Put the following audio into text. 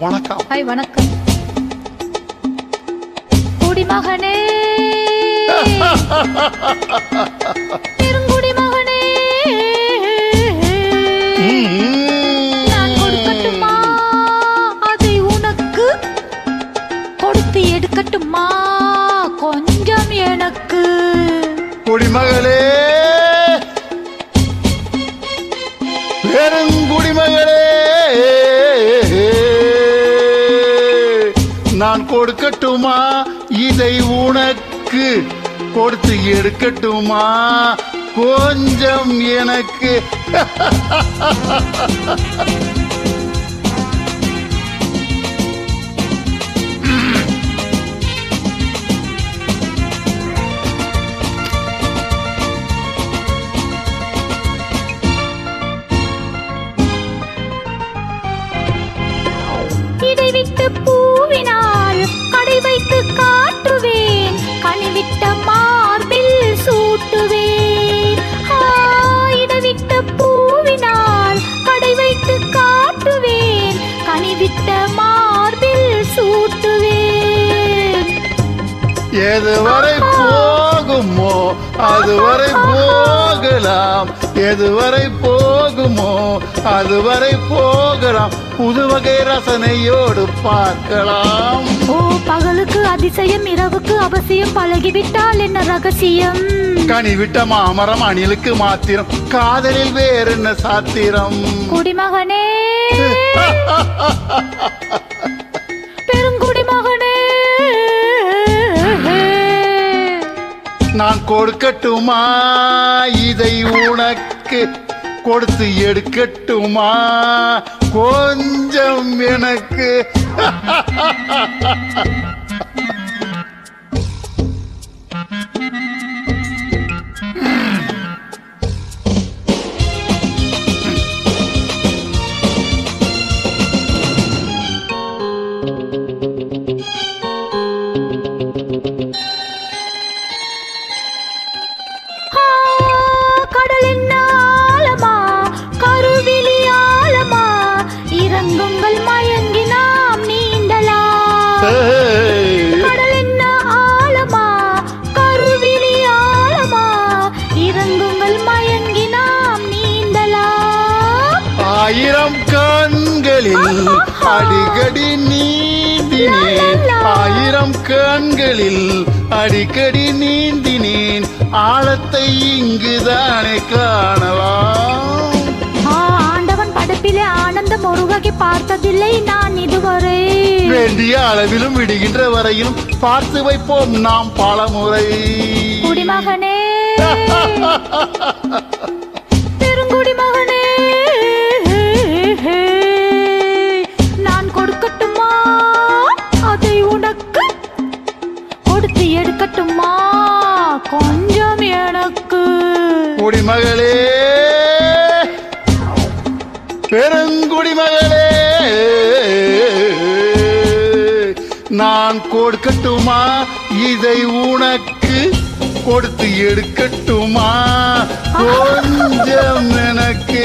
வணக்கம். ஹாய் வணக்கம். குடிமகனே பெருங்குடிமகனே, நான் கொடுக்கட்டுமா அதை உனக்கு, கொடுத்து எடுக்கட்டுமா கொஞ்சம் எனக்கு? குடிமகளே, பெருங்குடிமகளே, நான் கொடுக்கட்டுமா இதை உனக்கு, கொடுத்து எடுக்கட்டுமா கொஞ்சம் எனக்கு? இடைவிட்டு பூவினால் கடை வைத்து காட்டுவேன், கனிவிட்ட மார்பில் சூட்டுவேன். இடைவிட்ட பூவினால் கடை வைத்து காட்டுவேன், கனிவிட்ட மார்பில் சூட்டுவேன். எதுவரை போகுமோ அதுவரை போகலாம், எதுவரை போகுமோ அதுவரை போகலாம், புதுவகை ரசனையோடு பார்க்கலாம். ஓ பகலுக்கு அதிசயம், இரவுக்கு அவசியம், பழகிவிட்டால் என்ன ரகசியம்? கனிவிட்ட மாமரம் அணிலுக்கு மாத்திரம், காதலில் வேற என்ன சாத்திரம்? குடிமகனே பெருங்குடிமகனே, நான் கொடுக்கட்டுமா இதை உனக்கு, கொடுத்து எடுக்கட்டுமா கொஞ்சம் எனக்கு? கடலின் ஆழமா கருவிழி ஆழமா, இறங்குங்கள் மயங்கி நாம் நீந்தலாம். கடலின் ஆழமா கருவிழி ஆழமா, இறங்குங்கள் மயங்கி நாம் நீந்தலாம். ஆயிரம் கண்களில் அடிக்கடி நீந்தினேன், ஆயிரம் கண்களில் அடிக்கடி நீந்தினேன், ஆழத்தை இங்குதானே காணலாம். ஆண்டவன் படைப்பிலே ஆனந்தம் ஒரு வகை பார்த்ததில்லை நான் இதுவரை. வேண்டிய அளவிலும் விடுகின்ற வரையிலும் பார்த்து வைப்போம் நாம் பலமுறை. குடிமகனே பெருங்குடிமகனே, நான் கொடுக்கட்டுமா அதை உனக்கு, கொடுத்து எடுக்கட்டுமா கொஞ்சம் எனக்கு? குடிமகளே, பெருங்குடிமகளே, நான் கொடுக்கட்டுமா இதை உனக்கு, கொடுத்து எடுக்கட்டுமா கொஞ்சம் எனக்கு?